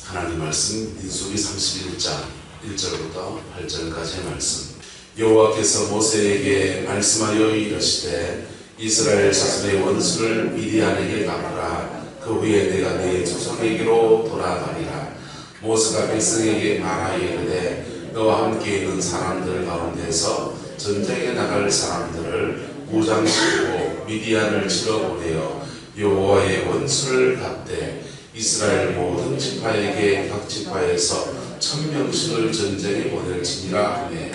하나님 말씀 민수기 31장 1절부터 8절까지의 말씀. 여호와께서 모세에게 말씀하여 이르시되 이스라엘 자손의 원수를 미디안에게 갚으라. 그 후에 내가 네 조상에게로 돌아가리라. 모세가 백성에게 말하여 이르되 너와 함께 있는 사람들 가운데서 전쟁에 나갈 사람들을 무장시키고 미디안을 치러 보내어 여호와의 원수를 갚되 이스라엘 모든 지파에게 각 지파에서 1000명씩을 전쟁에 보낼지니라 하매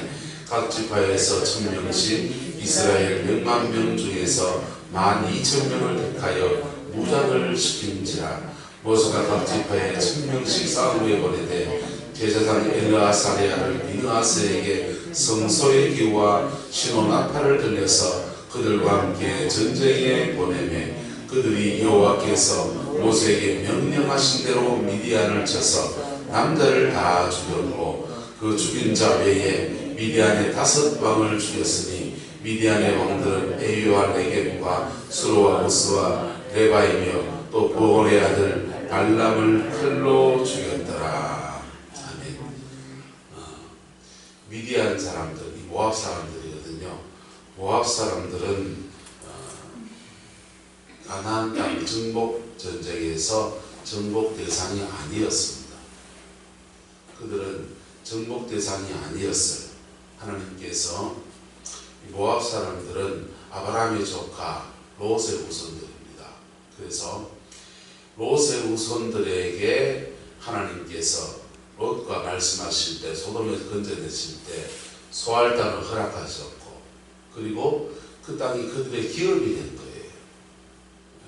각 지파에서 1000명씩 이스라엘 100만 중에서 12,000명을 택하여 무장을 시킨지라. 모세가 각 지파에 1000명씩 싸움에 보내되 제사장 엘르아사리아를 비느하스에게 성소의 기구와 신호나팔을 들려서 그들과 함께 전쟁에 보내매 그들이 여호와께서 모세에게 명령하신 대로 미디안을 쳐서 남자를 다 죽였고 그 죽인 자 외에 미디안의 5왕을 죽였으니 미디안의 왕들은 에위와 레겜과 수로와 우스와 레바이며 또 보올의 아들 발람을 칼로 죽였더라. 아멘. 미디안 사람들, 이 모압 사람들이거든요. 모압 사람들은 가나안 땅 정복 전쟁에서 정복 대상이 아니었습니다. 그들은 정복 대상이 아니었어요. 하나님께서 모압 사람들은 아브라함의 조카 롯의 후손들입니다. 그래서 롯의 후손들에게 하나님께서 롯과 말씀하실 때, 소돔에서 건져내실 때 소할 땅을 허락하셨고, 그리고 그 땅이 그들의 기업이 된 거예요.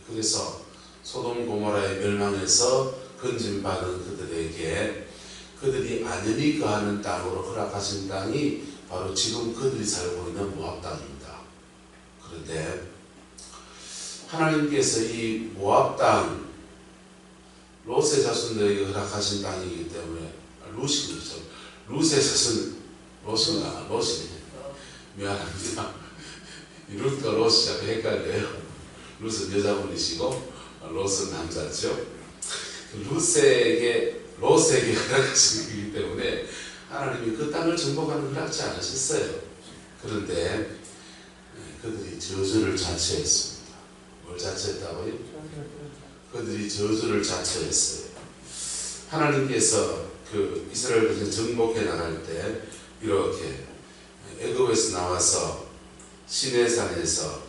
그래서 소돔 고모라의 멸망에서 건진받은 그들에게 그들이 안연히 거하는 땅으로 허락하신 땅이 바로 지금 그들이 살고 있는 모압 땅입니다. 그런데 하나님께서 이 모압 땅, 롯의 자손들에게 허락하신 땅이기 때문에 롯의 자손, 롯이 미안합니다. 롯과 롯이 자꾸 헷갈려요. 롯은 여자분이시고 롯은 남자죠. 롯에게 허락하신 것이기 때문에 하나님이 그 땅을 정복하는 허락지 않으셨어요. 그런데 그들이 저주를 자처했습니다. 뭘 자처했다고요? 그들이 저주를 자처했어요. 하나님께서 그 이스라엘 백성 정복해 나갈 때 이렇게 애굽에서 나와서 시내산에서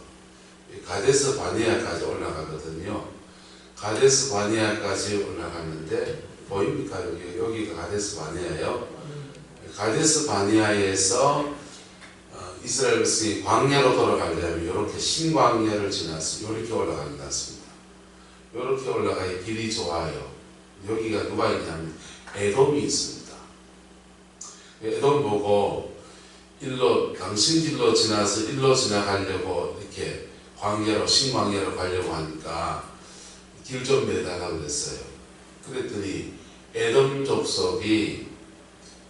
가데스 바네아까지 올라가거든요. 가데스 바네아까지 올라갔는데 보입니까? 여기가 가데스 바네아예요. 가데스 바네아에서 이스라엘 백성이 광야로 돌아가려면 이렇게 신광야를 지나서 이렇게 올라가는 것 같습니다. 이렇게 올라가야 길이 좋아요. 여기가 누가 있냐면 에돔이 있습니다. 에돔 보고 당신 길로 지나서 일로 지나가려고 이렇게 광야로, 신광야로 가려고 하니까 길 좀 내달라고 그랬어요. 그랬더니 에돔 족속이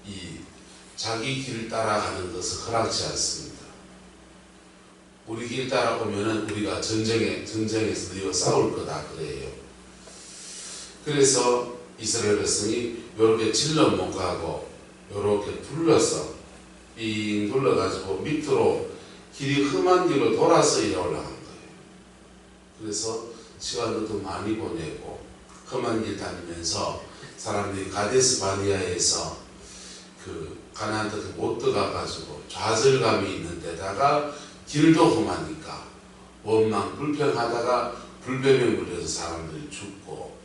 이 자기 길 따라가는 것을 허락지 않습니다. 우리 길 따라오면은 우리가 전쟁에서 너희와 싸울 거다 그래요. 그래서 이스라엘 백성이 이렇게 질러 못 가고 이렇게 둘러서 빙 둘러가지고 밑으로 길이 험한 길로 돌아서 이래 올라간 거예요. 그래서 시간도 더 많이 보내고 험한 길 다니면서 사람들이 가데스 바네아에서 그 가나안 땅에 못 들어가가지고 좌절감이 있는 데다가 길도 험하니까 원망 불평하다가 불뱀에 물려서 사람들이 죽고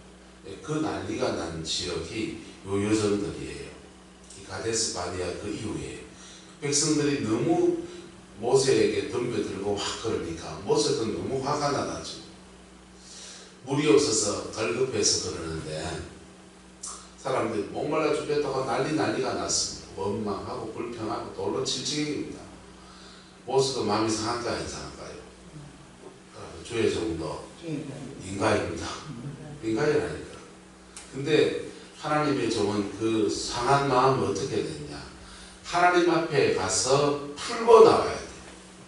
그 난리가 난 지역이 요 여정들이에요. 이 가데스 바네아 그 이후에 백성들이 너무 모세에게 덤벼들고 막 그러니까 모세도 너무 화가 나가지고 물이 없어서 갈급해서 그러는데 사람들이 목말라 죽겠다고 난리가 났습니다. 원망하고 불평하고 돌로 칠칠입니다. 모세도 마음이 상할까요? 안 상할까요? 주의 정도 인가입니다. 인가이라니까. 근데 하나님의 종은 그 상한 마음을 어떻게 됐냐? 하나님 앞에 가서 풀고 나와야 돼.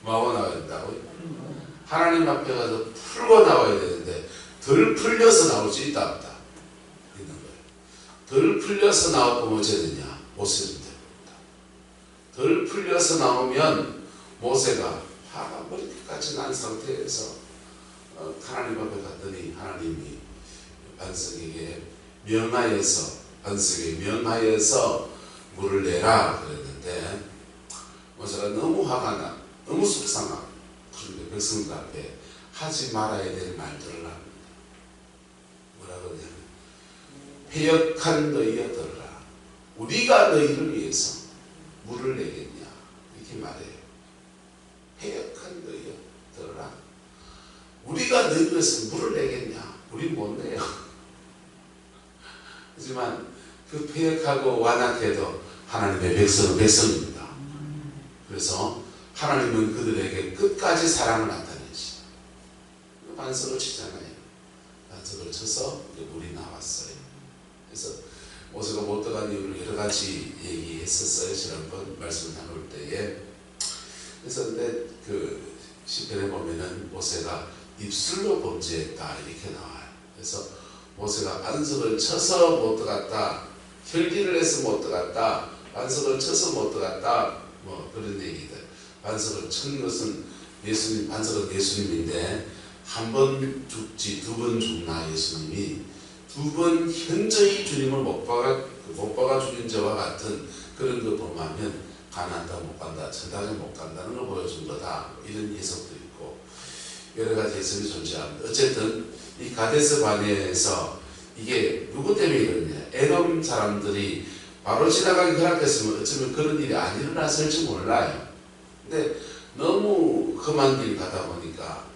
뭐하고 나와야 된다고요? 하나님 앞에 가서 풀고 나와야 되는데 덜 풀려서 나올 수 있다 없다? 있는 거예요. 덜 풀려서 나오면 어찌 되냐? 모세는 됩니다. 덜 풀려서 나오면 모세가 화가 머리끝까지 난 상태에서 하나님 앞에 갔더니 하나님이 반석에게 명하여서 물을 내라 그랬는데 모세가 너무 화가 나, 너무 속상하고 그런데 백성들 앞에 하지 말아야 될 말들을 합니다. 뭐라 그러냐면 패역한 너희여 들으라. 우리가 너희를 위해서 물을 내겠냐 이렇게 말해요. 패역한 너희여 들으라. 우리가 너희를 위해서 물을 내겠냐? 우리 못 내요. 하지만 그 패역하고 완악해도 하나님의 백성은 백성입니다. 그래서 하나님은 그들에게 끝까지 사랑을 나타내시죠. 반석을 치잖아요. 반석을 쳐서 물이 나왔어요. 그래서 모세가 못 들어간 이유를 여러 가지 얘기했었어요. 지난번 말씀 나눌 때에. 그래서 근데 그 시편에 보면은 모세가 입술로 범죄했다 이렇게 나와요. 그래서 모세가 반석을 쳐서 못 들어갔다, 혈기를 해서 못 들어갔다, 반석을 쳐서 못 들어갔다, 뭐 그런 얘기들. 반석을 친 것은 예수님, 반석은 예수님인데 한 번 죽지 두 번 죽나 예수님이 두 번 현저히 주님을 못 박아 죽인 자와 같은 그런 거 보면 가나안 땅 못 간다, 천당에 못 간다는 걸 보여준 거다 이런 해석도 있고 여러 가지 해석이 존재합니다. 어쨌든 이 가데스 바네에서 이게 누구 때문에 이러냐? 에돔 사람들이 바로 지나가기 허락했으면 어쩌면 그런 일이 안 일어났을지 몰라요. 근데 너무 험한 길 가다 보니까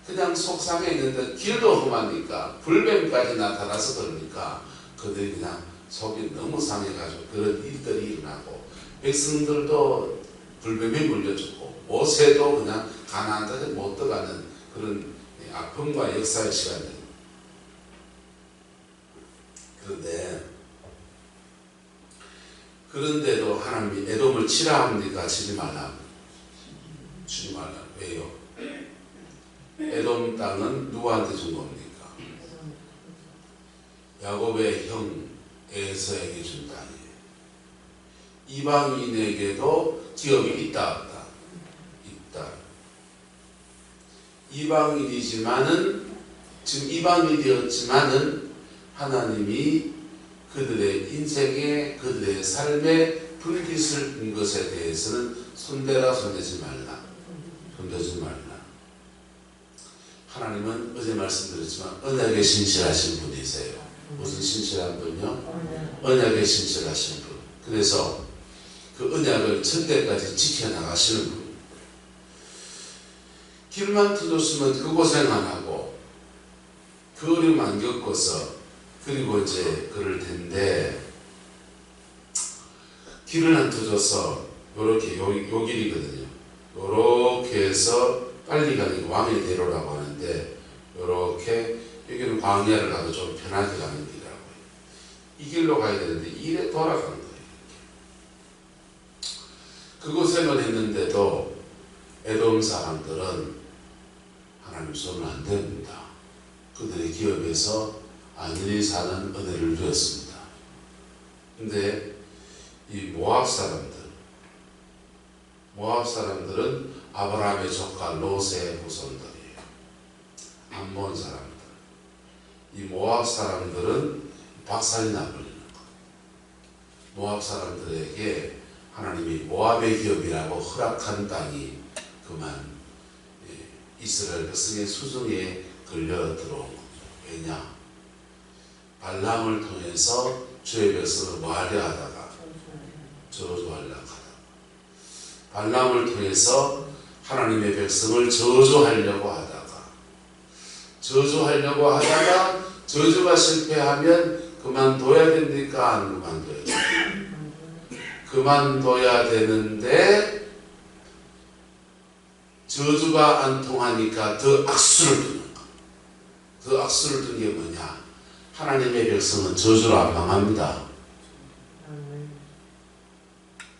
그냥 속상해 있는데 길도 험하니까 불뱀까지 나타나서 그러니까 그들이 그냥 속이 너무 상해가지고 그런 일들이 일어나고 백성들도 불뱀에 물려 죽고 모세도 그냥 가나안 땅에 못 들어가는 그런 아픔과 역사의 시간들. 그런데도 하나님이 에돔을 치라 합니까? 치지 말라. 치지 말라. 왜요? 에돔 땅은 누구한테 준 겁니까? 야곱의 형 에서에게 준 땅이에요. 이방인에게도 기업이 있다 없다? 있다. 이방인이지만은 지금 이방인이 되었지만은 하나님이 그들의 인생에 그들의 삶에 불깃을 둔 것에 대해서는 손대라 손대지 말라. 손대지 말라. 하나님은 어제 말씀드렸지만 언약에 신실하신 분이세요. 무슨 신실한 분이요? 언약에 신실하신 분. 그래서 그 언약을 천대까지 지켜나가시는 분. 길만 터졌으면 그 고생 안 하고 그 어려움 안 겪고서 그리고 이제 그럴 텐데 길을 안 터져서 요렇게 요 길이거든요. 요렇게 해서 빨리 가는 왕의 대로라고 하는데 요렇게 여기는 광야를 가도 좀 편하게 가는 길이라고요. 이 길로 가야 되는데 이래 돌아간 거예요. 그 고생을 했는데도 에돔 사람들은 하나님 손은 안 됩니다. 그들의 기업에서 안전히 사는 은혜를 누렸습니다. 근데 이 모압 사람들은 아브라함의 조카 롯의 후손들이에요. 암몬 사람들. 이 모압 사람들은 박살이 나버리는 거예요. 모압 사람들에게 하나님이 모압의 기업이라고 허락한 땅이 그만 이스라엘 백성의 수중에 걸려 들어온 겁니다. 왜냐? 발람을 통해서 주의 백성을 뭐하려 하다가 저주하려 하다가 발람을 통해서 하나님의 백성을 저주하려고 하다가 저주가 실패하면 그만둬야 됩니까? 안 그만둬야 됩니까? 그만둬야 되는데 저주가 안 통하니까 더 악수를 두는 거. 더 악수를 둔 게 뭐냐? 하나님의 백성은 저주로 안 망합니다.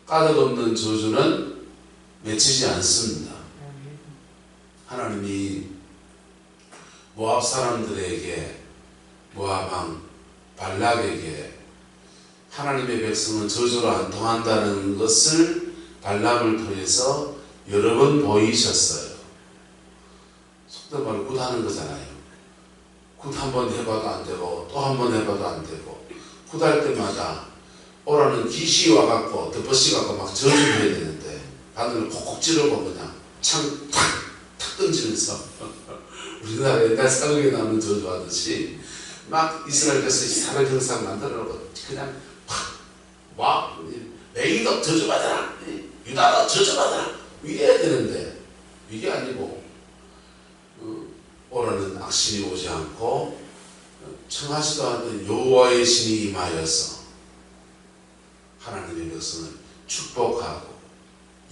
까닭 없는 저주는 맺히지 않습니다. 하나님이 모압 사람들에게 모압 왕 발락에게 하나님의 백성은 저주로 안 통한다는 것을 발람을 통해서 여러 번 보이셨어요. 속된 말로 굿하는 거잖아요. 굿 한 번 해봐도 안 되고 또 한 번 해봐도 안 되고 굿할 때마다 오라는 기시 와갖고 덮어시 갖고 막 저주를 해야 되는데 바늘을 콕콕 찌르고 그냥 창 탁 던지면서 우리나라 옛날 사극에 나오는 저주 하듯이 막 이스라엘에서 사람 형상 만들어놓고 그냥 막 레이도 저주받아라, 유다도 저주받아라 이래야 되는데 이게 아니고 오라는 악신이 오지 않고 청하지도 않는 여호와의 신이 임하여서 하나님의 백성을 축복하고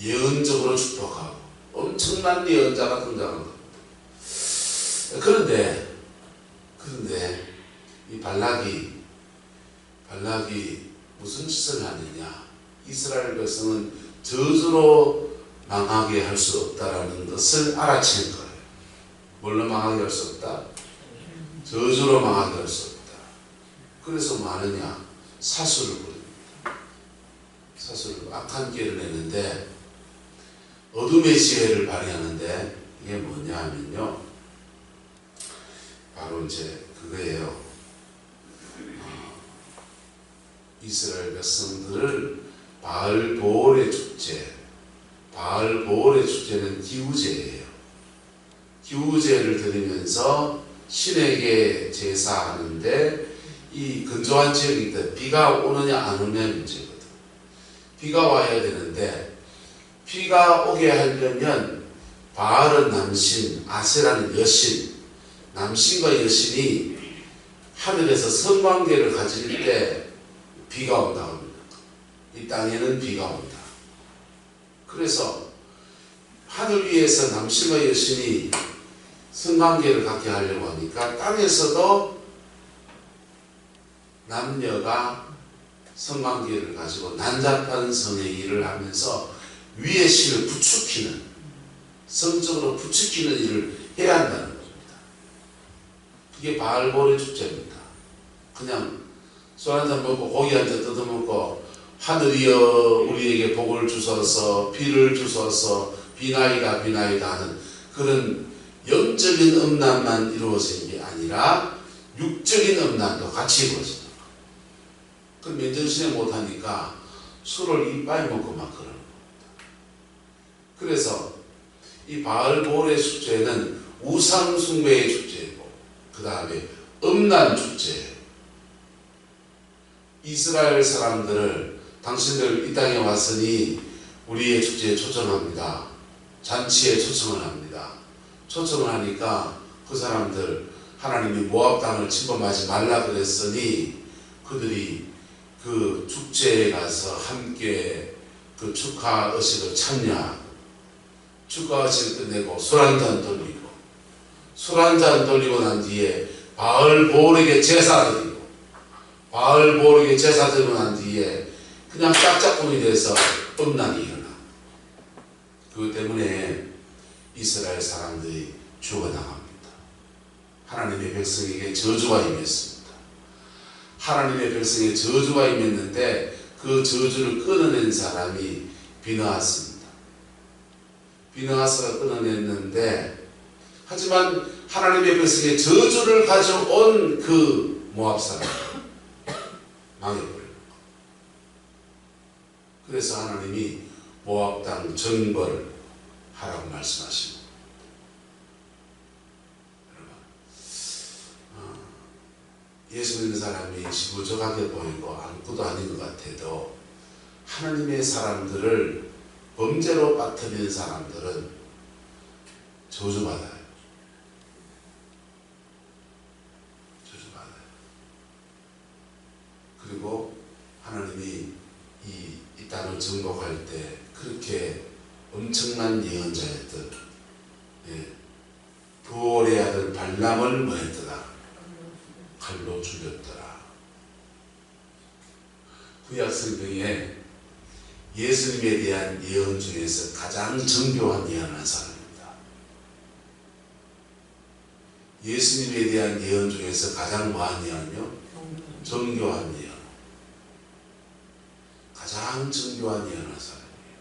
예언적으로 축복하고 엄청난 예언자가 등장한 겁니다. 그런데 이 발락이 무슨 짓을 하느냐? 이스라엘 백성은 저주로 망하게 할 수 없다라는 것을 알아챈 거예요. 뭘로 망하게 할 수 없다? 저주로 망하게 할 수 없다. 그래서 뭐 하느냐? 사수를 부릅니다. 사수를 악한 길을 내는데 어둠의 지혜를 발휘하는데 이게 뭐냐 하면요. 바로 이제 그거예요. 이스라엘 백성들을 바알보올의 축제, 바알보올의 축제는 기우제예요. 기우제를 드리면서 신에게 제사하는데 이 건조한 지역이 있다. 비가 오느냐 안 오느냐 문제거든. 비가 와야 되는데 비가 오게 하려면 바알은 남신, 아세라는 여신, 남신과 여신이 하늘에서 성관계를 가질 때 비가 온다고 합니다. 이 땅에는 비가 온다. 그래서 하늘 위에서 남신과 여신이 성관계를 갖게 하려고 하니까 땅에서도 남녀가 성관계를 가지고 난잡한 성행위를 하면서 위의 신을 부추기는, 성적으로 부추기는 일을 해야 한다는 겁니다. 그게 바알보올의 축제입니다. 그냥 술 한잔 먹고 고기 한잔 뜯어먹고 하늘이여 우리에게 복을 주소서, 비를 주소서, 비나이다 비나이다 하는 그런 영적인 음란만 이루어지는 게 아니라 육적인 음란도 같이 이루어진다. 그 맨정신에 못하니까 술을 이빨 먹고 막 그러는 겁니다. 그래서 이 바알보올의 축제는 우상 숭배의 축제이고 그 다음에 음란 축제예요. 이스라엘 사람들을 당신들 이 땅에 왔으니 우리의 축제에 초청합니다. 잔치에 초청을 합니다. 초청을 하니까 그 사람들 하나님이 모압 땅을 침범하지 말라 그랬으니 그들이 그 축제에 가서 함께 그 축하 의식을 참여하고 축하 의식을 끝내고 술 한잔 돌리고 난 뒤에 바알보올에게 제사 드리고 바알보올에게 제사 드리고 난 뒤에 그냥 짝짝꿍이 돼서 음란이 일어나. 그것 때문에 이스라엘 사람들이 죽어나갑니다. 하나님의 백성에게 저주가 임했습니다. 하나님의 백성에 저주가 임했는데 그 저주를 끊어낸 사람이 비느하스입니다. 비느하스가 끊어냈는데 하지만 하나님의 백성에 저주를 가져온 그 모압 사람 망해버려요. 그래서 하나님이 모압 땅 정벌을 하라고 말씀하십니다. 예수 믿는 사람이 시부족하게 보이고 아무것도 아닌 것 같아도 하나님의 사람들을 범죄로 빠뜨리는 사람들은 저주받아요. 저주받아요. 그리고 하나님이 이 땅을 정복할 때 그렇게 엄청난 예언자였던 부올의 아들 발람을 뭐했더라? 칼로 죽였더라. 구약 성경에 예수님에 대한 예언 중에서 가장 정교한 예언을 사람입니다. 예수님에 대한 예언 중에서 가장 뭐한 예언이요? 정교한 예언. 가장 정교한 예언한 사람이에요.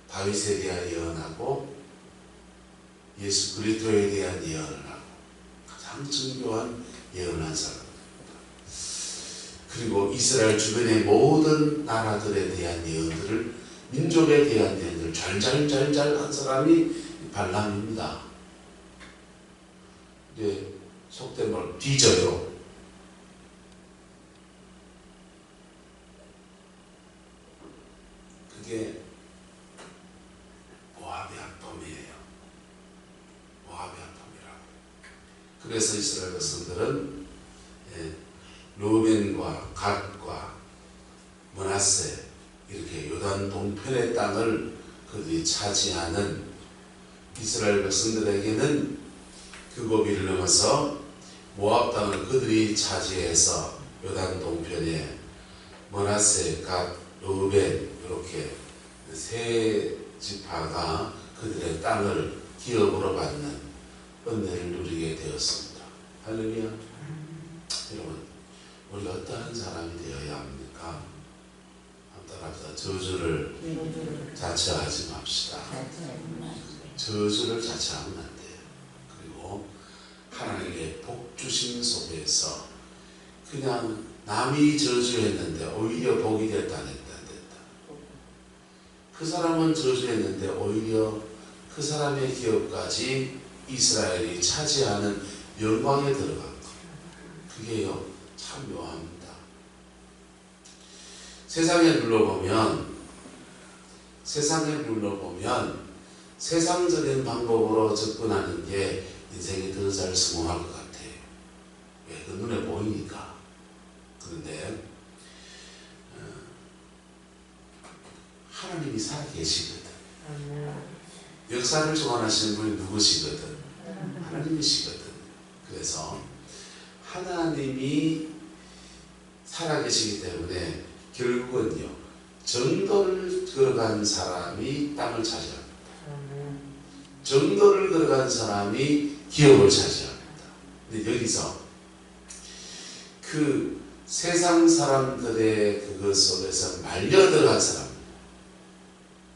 다윗에 대한 예언하고 예수 그리스도에 대한 예언을 하고 가장 정교한 예언한 사람. 그리고 이스라엘 주변의 모든 나라들에 대한 예언들을, 민족에 대한 예언들을 잘잘잘잘 한 사람이 발람입니다. 이제 속된 말 뒤져요. 그게 모압의 아픔이에요. 모압의 아픔이라고. 그래서 이스라엘 백성들은 루벤과 갓과 므낫세 이렇게 요단 동편의 땅을 그들이 차지하는, 이스라엘 백성들에게는 그 고비를 넘어서 모압 땅을 그들이 차지해서 요단 동편에 므낫세, 갓, 루벤 이렇게 세 지파가 그들의 땅을 기업으로 받는 은혜를 누리게 되었습니다. 할렐루야. 여러분, 우리가 어떠한 사람이 되어야 합니까? 따라서 저주를 자처하지 맙시다. 저주를 자처하면 안 돼요. 그리고 하나님의 복 주심 속에서 그냥 남이 저주했는데 오히려 복이 됐다 안 됐다. 그 사람은 저주했는데 오히려 그 사람의 기업까지 이스라엘이 차지하는 영광에 들어간 것. 그게요, 참 묘합니다. 세상에 둘러보면 세상적인 방법으로 접근하는 게 인생이 더 잘 성공할 것 같아요. 왜? 그 눈에 보이니까. 그런데 하나님이 살아계시거든. 역사를 주관하시는 분이 누구시거든? 하나님이시거든. 그래서 하나님이 살아계시기 때문에 결국은요, 정도를 걸어간 사람이 땅을 차지합니다. 정도를 걸어간 사람이 기업을 차지합니다. 근데 여기서 그 세상 사람들의 그것 속에서 말려들어간 사람,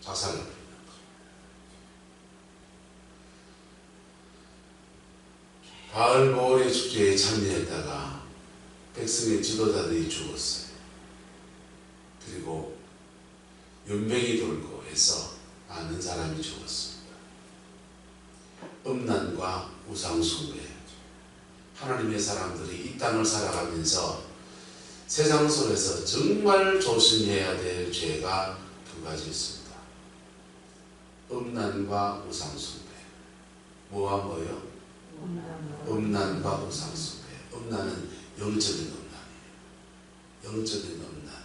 자살을 합니다. 가을 겨울의 축제에 참여했다가 백성의 지도자들이 죽었어요. 그리고 연병이 돌고 해서 많은 사람이 죽었습니다. 음란과 우상숭배. 하나님의 사람들이 이 땅을 살아가면서 세상 속에서 정말 조심해야 될 죄가 두 가지 있습니다. 음란과 우상숭배. 뭐와 뭐요? 음란과 우상숭배. 음란은 영적인 음란이에요. 영적인 음란.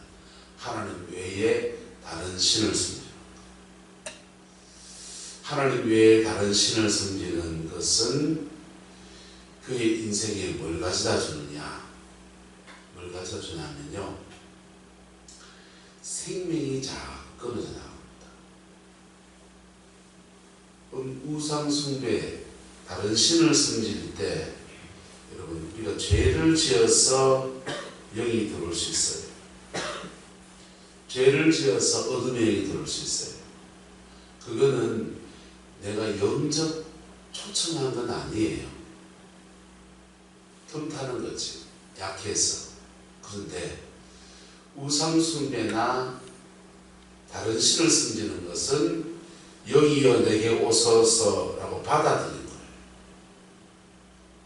하나님 외에 다른 신을 섬기는 것. 하나님 외에 다른 신을 섬기는 것은 그의 인생에 뭘 가져다 주느냐? 뭘 가져다 주냐면요, 생명이 자꾸 끊어져 나갑니다. 우상숭배, 다른 신을 섬길 때 여러분, 우리가 죄를 지어서 영이 들어올 수 있어요. 죄를 지어서 어둠의 영이 들어올 수 있어요. 그거는 내가 영적 초청한 건 아니에요. 틈타는 거지, 약해서. 그런데 우상숭배나 다른 신을 섬기는 것은 영이여 내게 오소서라고 받아들이는 거예요.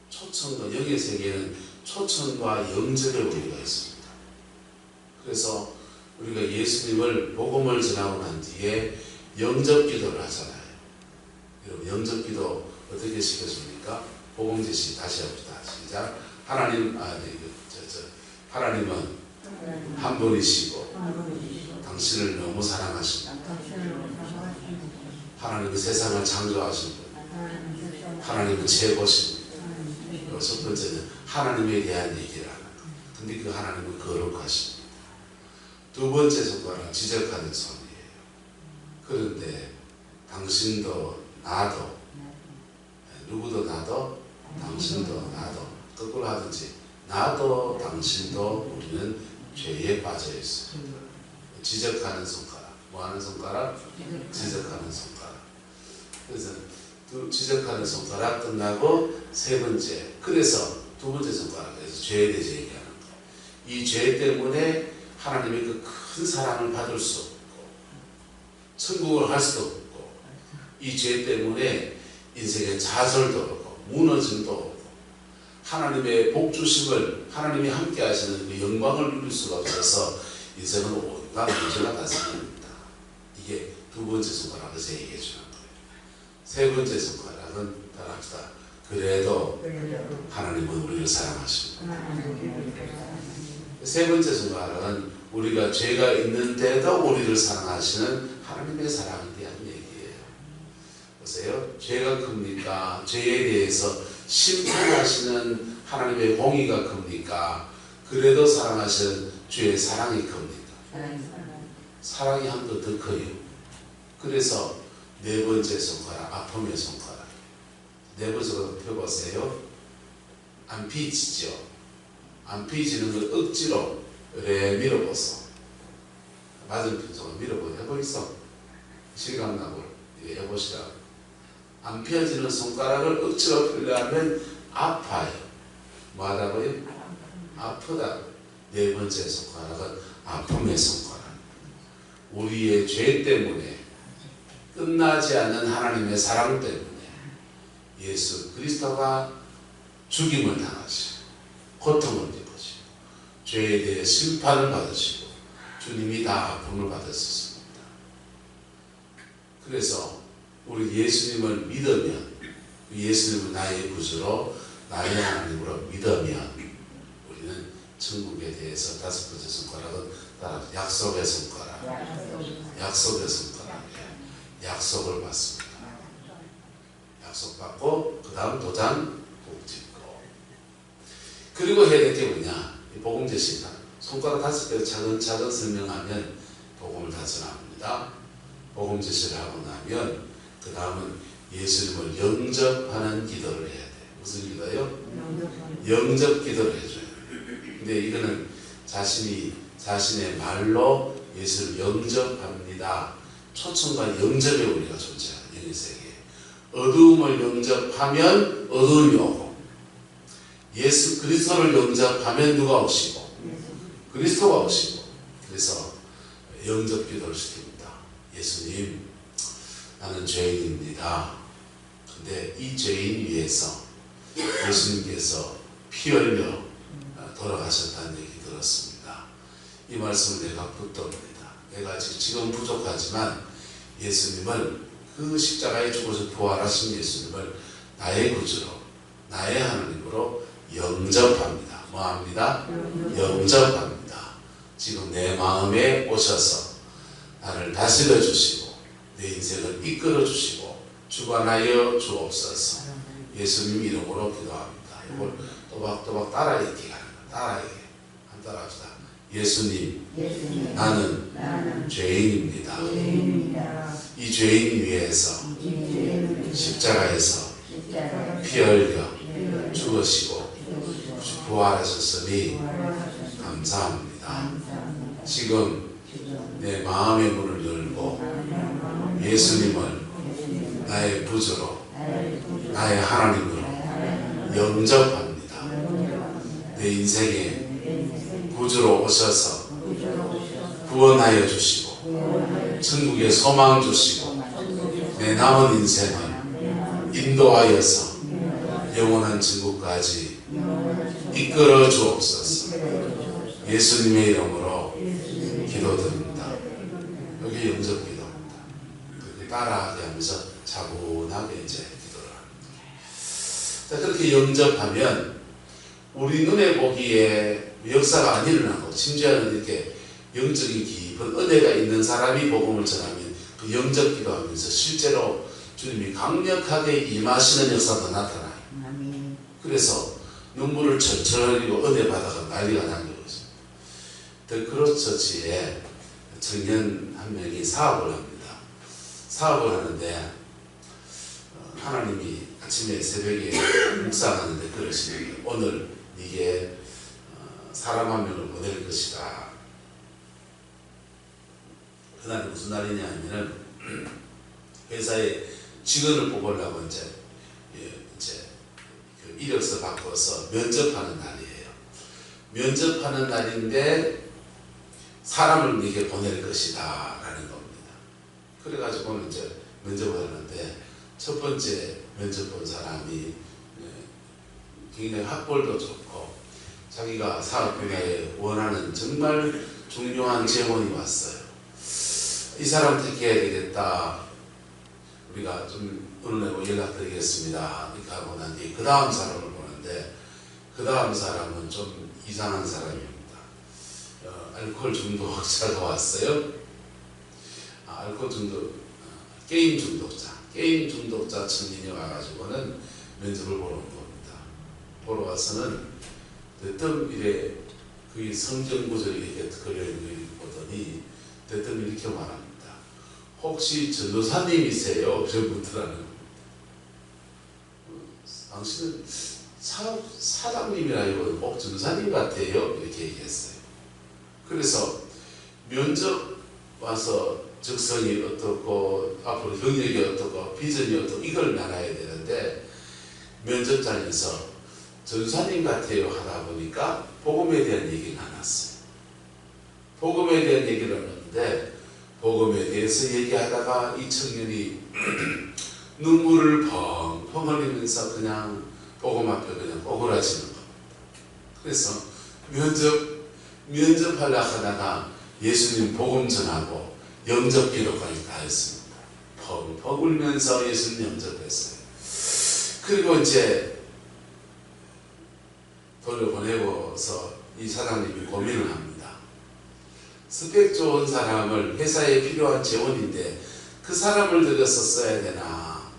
초청과, 영의 세계는 초청과 영적의 우리가 있습니다. 그래서 우리가 예수님을 복음을 전하고 난 뒤에 영접 기도를 하잖아요. 여러분, 영접 기도 어떻게 시켜줍니까? 복음 제시 다시 합시다. 시작. 하나님은 한 분이시고 당신을 너무 사랑하시고 하나님은 세상을 창조하신 분, 하나님은 최고신 분. 첫 번째는 하나님에 대한 얘기를 하는 것. 근데 그 하나님은 거룩하십니다. 두 번째 손가락 지적하는 손이에요. 그런데 당신도 나도, 누구도 나도 당신도 나도, 거꾸로 하든지 나도 당신도 우리는 죄에 빠져 있어요. 지적하는 손가락. 뭐하는 손가락? 지적하는 손가락. 그래서 지적하는 손가락 끝나고 세 번째. 그래서 두 번째 손가락에서 죄에 대해서 얘기하는 거. 이 죄 때문에 하나님의 그 큰 사랑을 받을 수 없고 천국을 갈 수도 없고 이 죄 때문에 인생에 좌절도 오고 무너짐도 오고 하나님의 복주심을 하나님이 함께 하시는 그 영광을 누릴 수가 없어서 인생은 온갖 문제가 다스립니다. 이게 두 번째 손가락에서 얘기해 주는 거예요. 세 번째 손가락은 따라합시다. 그래도 하나님은 우리를 사랑하십니다. 세 번째 손가락은 우리가 죄가 있는데도 우리를 사랑하시는 하나님의 사랑에 대한 얘기예요. 보세요. 죄가 큽니까? 죄에 대해서 심판하시는 하나님의 공의가 큽니까? 그래도 사랑하시는 주의 사랑이 큽니까? 사랑이 한 번 더 커요. 그래서 네 번째 손가락, 아픔의 손가락. 네 번째로 펴보세요. 안 피지죠. 안 피지는 걸 억지로 그래 밀어보소. 맞은 편성을 밀어보고 해보이소. 실감나고 해보시라. 안 펴지는 손가락을 억지로 펴려면 아파요. 뭐하다고요? 아프다. 네 번째 손가락은 아픔의 손가락. 우리의 죄 때문에 끝나지 않는 하나님의 사랑 때문에 예수 그리스도가 죽임을 당하시고 고통을 입으시고 죄에 대해 심판을 받으시고 주님이 다 아픔을 받으셨습니다. 그래서 우리 예수님을 믿으면 예수님을 나의 구주로 나의 하나님으로 믿으면 우리는 천국에 대해서 다섯 번째 손가락은 따라 약속의 손가락. 약속의 손가락. 약속을 받습니다. 약속 받고 그 다음 도장 꼭 찍고 그리고 해야 될 게 뭐냐? 복음 제시다. 손가락 다섯 개를 차근차근 설명하면 복음을 다 전합니다. 복음 제시를 하고 나면 그 다음은 예수님을 영접하는 기도를 해야 돼. 무슨 기도요? 영접 기도를 해줘요. 근데 이거는 자신의 말로 예수를 영접합니다. 초청과 영접에 우리가 존재하는 영의 세계. 어두움을 영접하면 어두움이 오고 예수 그리스도를 영접하면 누가 오시고 그리스도가 오시고 그래서 영접 기도를 시킵니다. 예수님 나는 죄인입니다. 근데 이 죄인 위해서 예수님께서 피 흘려 돌아가셨다는 얘기 들었습니다. 이 말씀을 내가 붙듭니다. 내가 지금 부족하지만 예수님을 그 십자가에 죽어서 부활하신 예수님을 나의 구주로 나의 하나님으로 영접합니다. 뭐합니다? 영접합니다. 지금 내 마음에 오셔서 나를 다스려 주시고 내 인생을 이끌어 주시고 주관하여 주옵소서. 예수님 이름으로 기도합니다. 이걸 또박또박 따라 읽기 하는 거예요. 따라 읽기. 한번 따라합시다. 예수님, 나는 죄인입니다. 이 죄인 위에서 십자가에서 피 흘려 죽으시고 부활하셨으니 감사합니다. 지금 내 마음의 문을 열고 예수님을 나의 구주로 나의 하나님으로 영접합니다. 내 인생에 구주로 오셔서 구원하여 주시고 천국에 소망 주시고 내 남은 인생을 인도하여서 영원한 천국까지 이끌어 주옵소서. 예수님의 이름으로 기도드립니다. 여기 영접 기도입니다. 그렇게 따라하게 하면서 차분하게 이제 기도를 합니다. 자, 그렇게 영접하면 우리 눈에 보기에 역사가 안 일어나고 심지어는 이렇게 영적인 깊은 은혜가 있는 사람이 복음을 전하면 그 영접 기도하면서 실제로 주님이 강력하게 임하시는 역사도 나타나요. 그래서 눈물을 철철 흘리고 은혜 받아가 난리가 나는 거죠. 더 크로스처치에 청년 한 명이 사업을 합니다. 사업을 하는데 하나님이 아침에 새벽에 묵상하는데 그러시는 거예요. 오늘 네게 사람 한 명을 보낼 것이다. 그날이 무슨 날이냐 하면은 회사에 직원을 뽑으려고 이제 그 이력서 바꿔서 면접하는 날이에요. 면접하는 날인데 사람을 네게 보낼 것이다 라는 겁니다. 그래가지고는 이제 면접을 하는데 첫 번째 면접 본 사람이 굉장히 학벌도 좋고 자기가 사업 분야에 원하는 정말 중요한 재원이 왔어요. 이 사람 택해야 되겠다. 우리가 좀 어느 날 연락드리겠습니다. 이렇게 하고 난 뒤에 그 다음 사람을 보는데 그 다음 사람은 좀 이상한 사람입니다. 알코올 중독자가 왔어요. 알코올 중독, 게임 중독자 청년이 와가지고는 면접을 보러 온 겁니다. 보러 와서는 대뜸 이래 그게 성경 구절이 이렇게 걸려있는 걸 보더니 대뜸 이렇게 말합니다. 혹시 전도사님이세요? 저분들하는 겁니다. 당신은 사장님이라기보다 꼭 전도사님 같아요. 이렇게 얘기했어요. 그래서 면접 와서 적성이 어떻고 앞으로 경력이 어떻고 비전이 어떻고 이걸 나눠야 되는데 면접장에서 전도사님 같아요 하다 보니까 복음에 대한 얘기를 나눴어요. 복음에 대한 얘기를 나눴는데 복음에 대해서 얘기하다가 이 청년이 눈물을 펑펑 흘리면서 그냥 복음 앞에 그냥 오그라지는 겁니다. 그래서 면접하려 하다가 예수님 복음 전하고 영접 기록까지 다 했습니다. 펑펑 울면서 예수님 영접했어요. 그리고 이제 돌려보내고서 이 사장님이 고민을 합니다. 스펙 좋은 사람을 회사에 필요한 재원인데 그 사람을 들여서 써야 되나?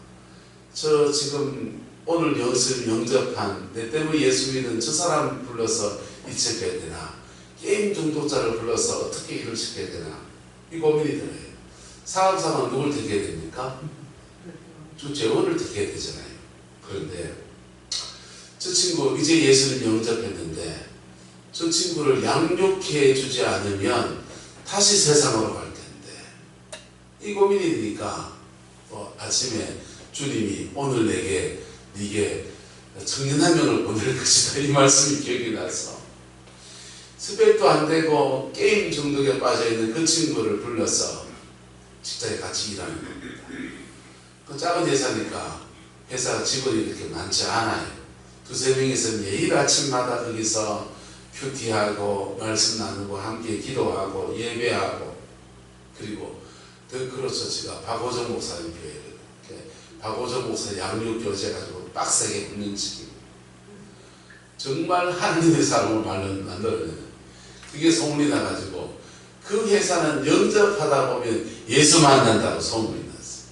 저 지금 오늘 영접한 내 때문에 예수 믿는 저 사람 불러서 이책해야 되나? 게임 중독자를 불러서 어떻게 일을 시켜야 되나? 이 고민이 들어요. 사업상은 누굴 택해야 됩니까? 주 재원을 택해야 되잖아요. 그런데 저 친구 이제 예수를 영접했는데 저 친구를 양육해 주지 않으면 다시 세상으로 갈 텐데 이 고민이 되니까 아침에 주님이 오늘 내게 네게 청년 한 명을 보낼 것이다 이 말씀이 기억이 나서 스펙도 안 되고 게임 중독에 빠져있는 그 친구를 불러서 직장에 같이 일하는 겁니다. 그 작은 회사니까 회사 직원이 그렇게 많지 않아요. 두세 명이서 매일 아침마다 거기서 큐티하고 말씀 나누고 함께 기도하고 예배하고 그리고 더 그렇죠. 제가 박호정 목사님 교회를 박호정 목사 양육교재 가지고 빡세게 붙는 직입니다. 정말 하나님의 사람을 만들어내는 그게 소문이 나가지고 그 회사는 영접하다 보면 예수 만난다고 소문이 났어요.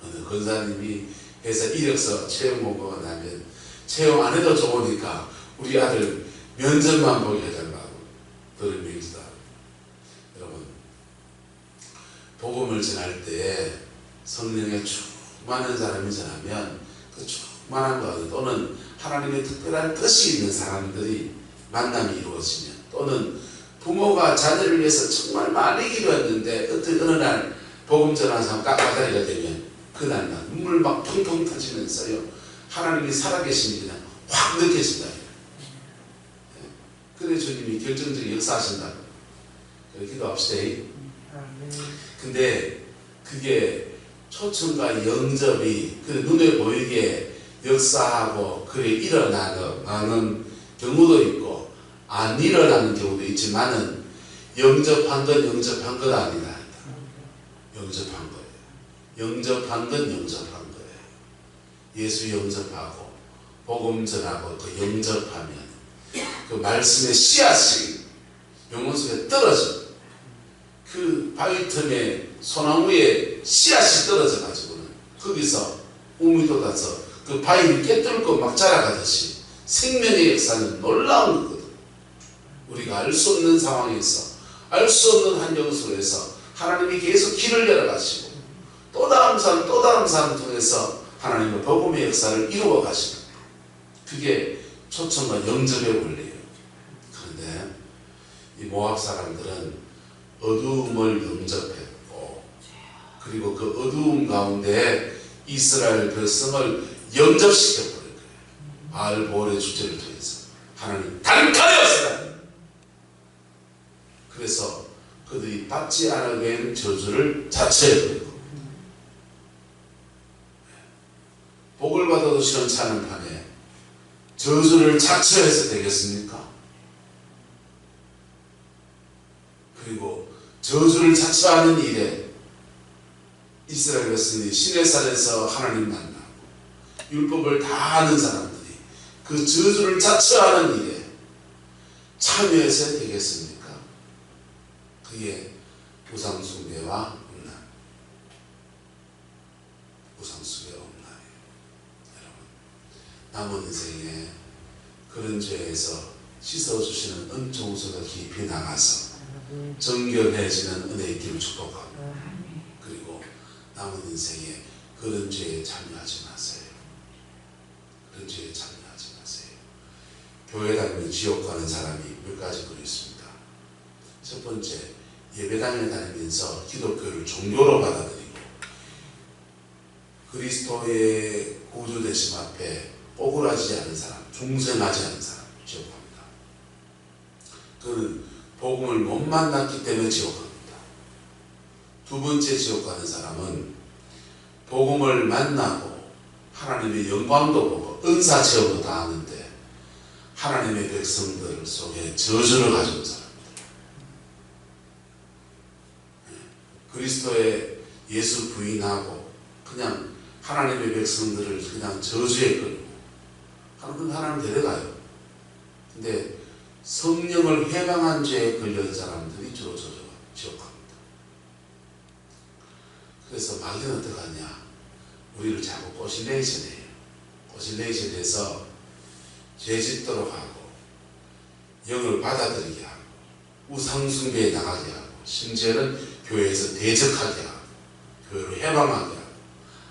어느 권사님이 회사 이력서 채용 공고가 나면 채용 안 해도 좋으니까 우리 아들 면접만 보게 해달라고 들으면서 여러분 복음을 전할 때 성령에 충만한 사람이 전하면 그 충만한 것 또는 하나님의 특별한 뜻이 있는 사람들이 만남이 이루어지면 또는 부모가 자녀를 위해서 정말 많이 기도했는데 어느 날 복음 전하는 사람 깎아다리가 되면 그날만 눈물 막 펑펑 터지면서요 하나님이 살아계심이 그냥 확 느껴진다. 그래 주님이 결정적인 역사하신다. 그래 기도합시다. 근데 그게 초청과 영접이 그래 눈에 보이게 역사하고 그래 일어나는 경우도 있고 안 일어나는 경우도 있지만은 영접한 건 영접한 것 아니다. 영접한 거예요. 영접한 건 영접한 거예요. 예수 영접하고 복음 전하고 그 영접하면 그 말씀의 씨앗이 영혼 속에 떨어져. 그 바위 틈에 소나무에 씨앗이 떨어져 가지고는 거기서 우물 돋아서 그 바위를 깨뚫고 막 자라가듯이 생명의 역사는 놀라운 거거든. 우리가 알 수 없는 상황에서 알 수 없는 환경 속에서 하나님이 계속 길을 열어가시고 또 다른 사람 통해서 하나님의 복음의 역사를 이루어 가시는 그게 초청과 영접의 원리예요. 그런데 이 모압 사람들은 어두움을 영접했고 그리고 그 어두운 가운데 이스라엘 백성을 영접시켜버린 거예요. 바알보올의 주제를 통해서 하나님 단칼에었어요. 그래서 그들이 받지 않게 된 저주를 자처해버리고, 복을 받아도 시원찮은 판에 저주를 자처해서 되겠습니까? 그리고 저주를 자처하는 일에 이스라엘 백성이 시내산에서 하나님 만나고 율법을 다 아는 사람들이 그 저주를 자처하는 일에 참여해서 되겠습니까? 그게 우상숭배와 음란, 우상숭배와 음란이에요. 여러분, 남은 인생에 그런 죄에서 씻어주시는 은총수가 깊이 나가서 정결해지는 은혜의 길을 축복하고, 그리고 남은 인생에 그런 죄에 참여하지 마세요. 그런 죄에 참여하지 마세요. 교회 다니면 지옥 가는 사람이 몇 가지 글 있습니다. 첫 번째, 예배당에 다니면서 기독교를 종교로 받아들이고 그리스도의 구주 되심 앞에 오그라지지 않은 사람, 중생하지 않은 사람 지옥 갑니다. 그는 복음을 못 만났기 때문에 지옥 갑니다. 두 번째 지옥 가는 사람은 복음을 만나고 하나님의 영광도 보고 은사 체험도 다 하는데 하나님의 백성들 속에 저주를 가져온 사람입니다. 그리스도의 예수 부인하고 그냥 하나님의 백성들을 그냥 저주에 끌고 하나님 데려가요. 근데 성령을 회방한 죄에 걸린 사람들이 주로 지옥 갑니다. 그래서 마귀는 어떻게 하냐, 우리를 자꾸 꼬실레이션해요. 꼬실레이션해서 죄 짓도록 하고 영을 받아들이게 하고 우상숭배에 나가게 하고 심지어는 교회에서 대적하게 하고 교회를 해방하게 하고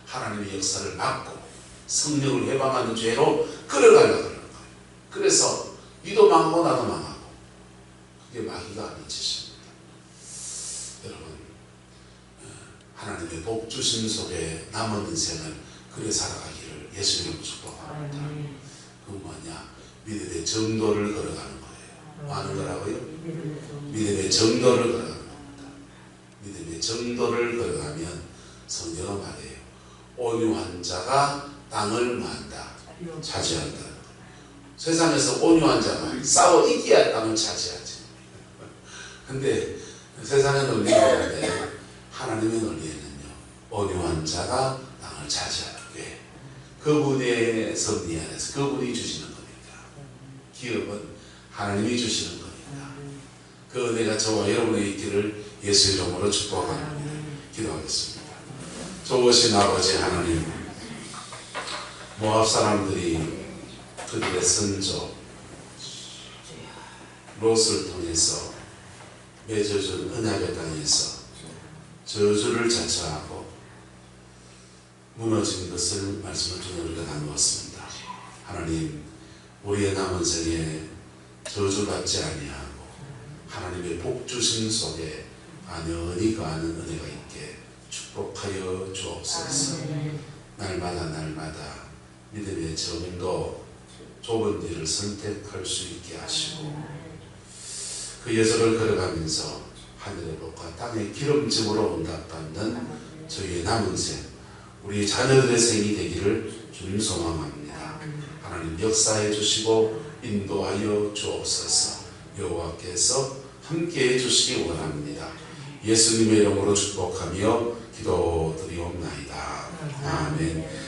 하나님의 역사를 막고 성령을 해방하는 죄로 끌어가려고 하는 거예요. 그래서 니도 망하고 나도 망하고, 그게 마귀가 하는 짓입니다. 여러분, 하나님의 복 주심 속에 남은 인생을 그래 살아가기를 예수님으로 축복합니다. 그건 뭐냐? 믿음의 정도를 걸어가는 거예요. 뭐 하는 거라고요? 믿음의 정도를 걸어가는 겁니다. 믿음의 정도를 걸어가면 성경은 말해요. 온유한 자가 땅을 뭐한다? 차지한다. 세상에서 온유한 자가 싸워 이겨야 땅을 차지하지. 근데 세상의 논리가 그런데 하나님의 논리에는요, 온유한 자가 땅을 차지하는 게 그분의 섭리 안에서 그분이 주시는 겁니다. 기업은 하나님이 주시는 겁니다. 그 은혜가 저와 여러분의 있기를 예수 이름으로 축복합니다. 기도하겠습니다. 좋으신 아버지 하나님, 모압 사람들이 그들의 선조 롯을 통해서 맺어준 언약의 땅에서 저주를 자처하고 무너진 것을 말씀을 통해 우리가 나누었습니다. 하나님, 우리의 남은 생에 저주받지 아니하고 하나님의 복 주심 속에 안연히 거하는 은혜가 있게 축복하여 주옵소서. 날마다 믿음의 정도, 좁은 길을 선택할 수 있게 하시고 그 예절을 걸어가면서 하늘의 복과 땅의 기름짐으로 응답받는 저희의 남은 생, 우리 자녀들의 생이 되기를 주님 소망합니다. 하나님 역사해 주시고 인도하여 주옵소서. 여호와께서 함께해 주시기 원합니다. 예수님의 이름으로 축복하며 기도드리옵나이다. 아멘.